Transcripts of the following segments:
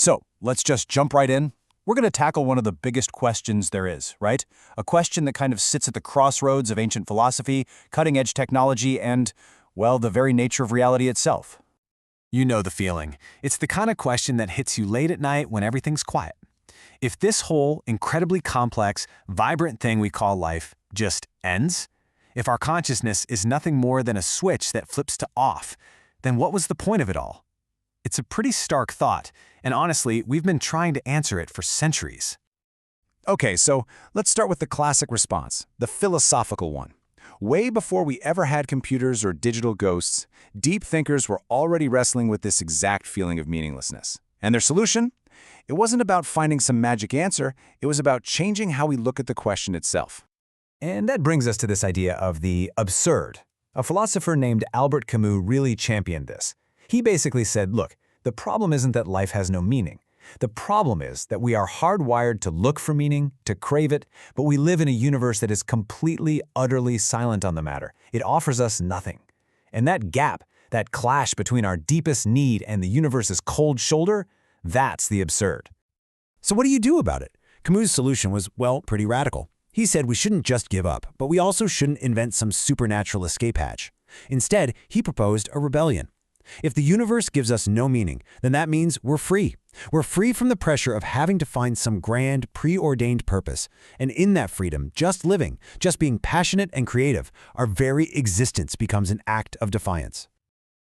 So, let's just jump right in. We're going to tackle one of the biggest questions there is, right? A question that kind of sits at the crossroads of ancient philosophy, cutting-edge technology, and, well, the very nature of reality itself. You know the feeling. It's the kind of question that hits you late at night when everything's quiet. If this whole incredibly complex, vibrant thing we call life just ends, if our consciousness is nothing more than a switch that flips to off, then what was the point of it all? It's a pretty stark thought, and honestly, we've been trying to answer it for centuries. Okay, so let's start with the classic response, the philosophical one. Way before we ever had computers or digital ghosts, deep thinkers were already wrestling with this exact feeling of meaninglessness. And their solution? It wasn't about finding some magic answer, it was about changing how we look at the question itself. And that brings us to this idea of the absurd. A philosopher named Albert Camus really championed this. He basically said, look, the problem isn't that life has no meaning. The problem is that we are hardwired to look for meaning, to crave it, but we live in a universe that is completely, utterly silent on the matter. It offers us nothing. And that gap, that clash between our deepest need and the universe's cold shoulder, that's the absurd. So what do you do about it? Camus' solution was, well, pretty radical. He said we shouldn't just give up, but we also shouldn't invent some supernatural escape hatch. Instead, he proposed a rebellion. If the universe gives us no meaning, then that means we're free. We're free from the pressure of having to find some grand, preordained purpose. And in that freedom, just living, just being passionate and creative, our very existence becomes an act of defiance.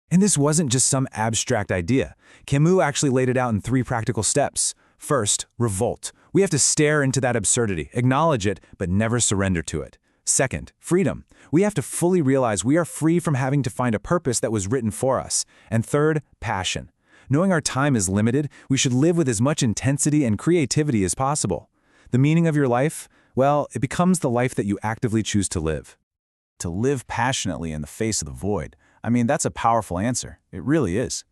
And this wasn't just some abstract idea. Camus actually laid it out in 3 practical steps. First, revolt. We have to stare into that absurdity, acknowledge it, but never surrender to it. Second, freedom. We have to fully realize we are free from having to find a purpose that was written for us. And third, passion. Knowing our time is limited, we should live with as much intensity and creativity as possible. The meaning of your life? Well, it becomes the life that you actively choose to live. To live passionately in the face of the void. I mean, that's a powerful answer. It really is.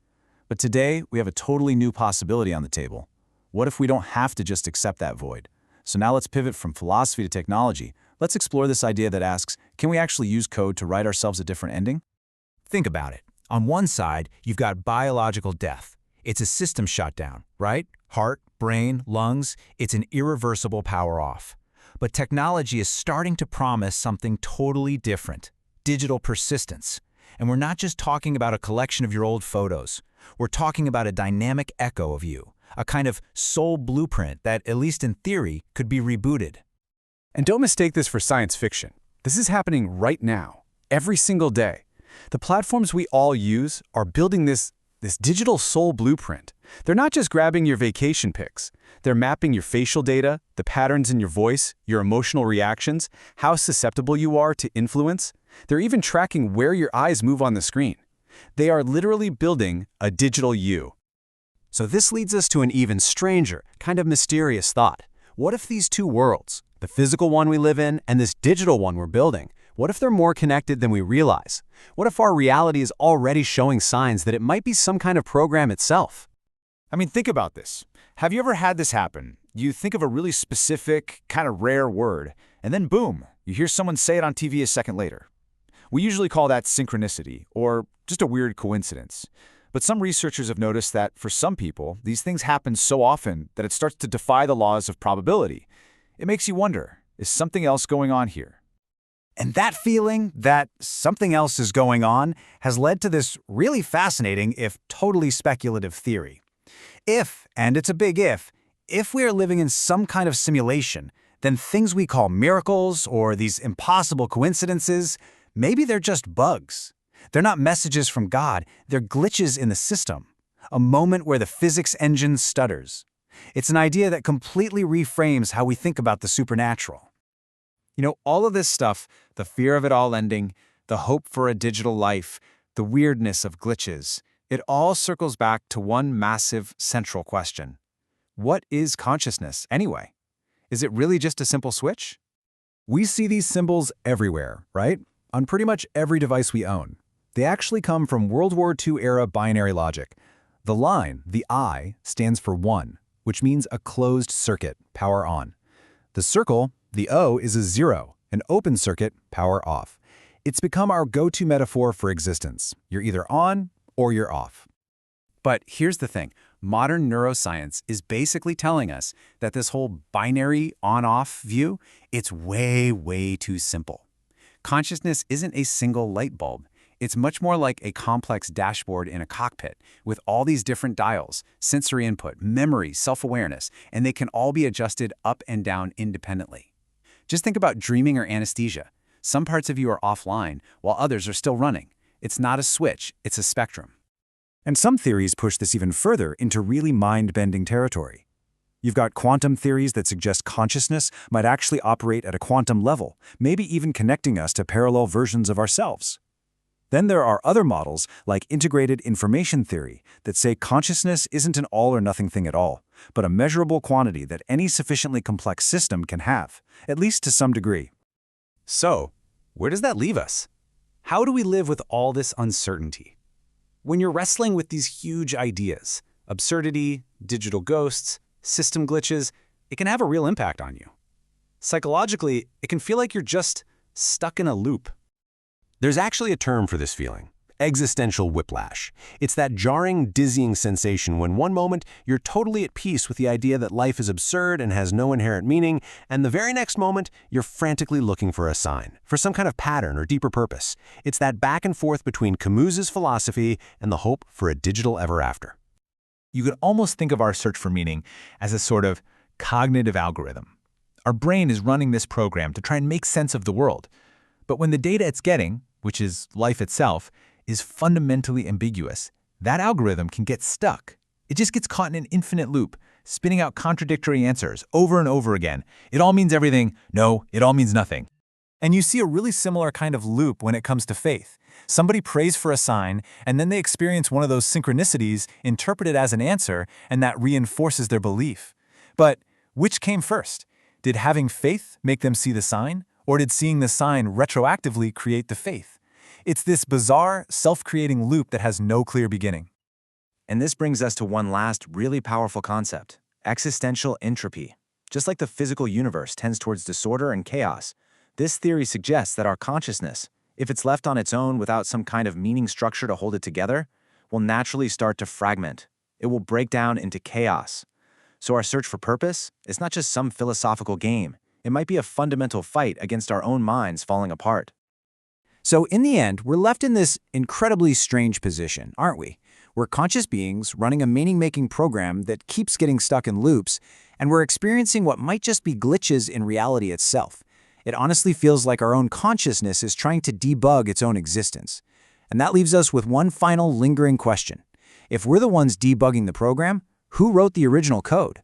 But today, we have a totally new possibility on the table. What if we don't have to just accept that void? So now let's pivot from philosophy to technology. Let's explore this idea that asks, can we actually use code to write ourselves a different ending? Think about it. On one side, you've got biological death. It's a system shutdown, right? Heart, brain, lungs, it's an irreversible power off. But technology is starting to promise something totally different, digital persistence. And we're not just talking about a collection of your old photos. We're talking about a dynamic echo of you, a kind of soul blueprint that, at least in theory, could be rebooted. And don't mistake this for science fiction. This is happening right now, every single day. The platforms we all use are building this digital soul blueprint. They're not just grabbing your vacation pics. They're mapping your facial data, the patterns in your voice, your emotional reactions, how susceptible you are to influence. They're even tracking where your eyes move on the screen. They are literally building a digital you. So this leads us to an even stranger, kind of mysterious thought. What if these two worlds, the physical one we live in and this digital one we're building, what if they're more connected than we realize? What if our reality is already showing signs that it might be some kind of program itself? I mean, think about this. Have you ever had this happen? You think of a really specific, kind of rare word, and then boom, you hear someone say it on TV a second later. We usually call that synchronicity, or just a weird coincidence. But some researchers have noticed that for some people, these things happen so often that it starts to defy the laws of probability. It makes you wonder, is something else going on here? And that feeling that something else is going on has led to this really fascinating, if totally speculative theory. If, and it's a big if we are living in some kind of simulation, then things we call miracles or these impossible coincidences, maybe they're just bugs. They're not messages from God, they're glitches in the system. A moment where the physics engine stutters. It's an idea that completely reframes how we think about the supernatural. You know, all of this stuff, the fear of it all ending, the hope for a digital life, the weirdness of glitches, it all circles back to one massive central question. What is consciousness, anyway? Is it really just a simple switch? We see these symbols everywhere, right? On pretty much every device we own. They actually come from World War II-era binary logic. The line, the I, stands for 1, which means a closed circuit, power on. The circle, the O, is a 0, an open circuit, power off. It's become our go-to metaphor for existence. You're either on or you're off. But here's the thing. Modern neuroscience is basically telling us that this whole binary on-off view, it's way, way too simple. Consciousness isn't a single light bulb. It's much more like a complex dashboard in a cockpit with all these different dials, sensory input, memory, self-awareness, and they can all be adjusted up and down independently. Just think about dreaming or anesthesia. Some parts of you are offline while others are still running. It's not a switch, it's a spectrum. And some theories push this even further into really mind-bending territory. You've got quantum theories that suggest consciousness might actually operate at a quantum level, maybe even connecting us to parallel versions of ourselves. Then there are other models, like integrated information theory, that say consciousness isn't an all-or-nothing thing at all, but a measurable quantity that any sufficiently complex system can have, at least to some degree. So, where does that leave us? How do we live with all this uncertainty? When you're wrestling with these huge ideas, absurdity, digital ghosts, system glitches, it can have a real impact on you. Psychologically, it can feel like you're just stuck in a loop. There's actually a term for this feeling: existential whiplash. It's that jarring, dizzying sensation when one moment you're totally at peace with the idea that life is absurd and has no inherent meaning, and the very next moment you're frantically looking for a sign, for some kind of pattern or deeper purpose. It's that back and forth between Camus's philosophy and the hope for a digital ever after. You could almost think of our search for meaning as a sort of cognitive algorithm. Our brain is running this program to try and make sense of the world. But when the data it's getting, which is life itself, is fundamentally ambiguous, that algorithm can get stuck. It just gets caught in an infinite loop, spitting out contradictory answers over and over again. It all means everything. No, it all means nothing. And you see a really similar kind of loop when it comes to faith. Somebody prays for a sign, and then they experience one of those synchronicities, interpret it as an answer, and that reinforces their belief. But which came first? Did having faith make them see the sign? Or did seeing the sign retroactively create the faith? It's this bizarre, self-creating loop that has no clear beginning. And this brings us to one last really powerful concept: existential entropy. Just like the physical universe tends towards disorder and chaos, this theory suggests that our consciousness, if it's left on its own without some kind of meaning structure to hold it together, will naturally start to fragment. It will break down into chaos. So our search for purpose is not just some philosophical game. It might be a fundamental fight against our own minds falling apart. So in the end, we're left in this incredibly strange position, aren't we? We're conscious beings running a meaning-making program that keeps getting stuck in loops, and we're experiencing what might just be glitches in reality itself. It honestly feels like our own consciousness is trying to debug its own existence. And that leaves us with one final lingering question. If we're the ones debugging the program, who wrote the original code?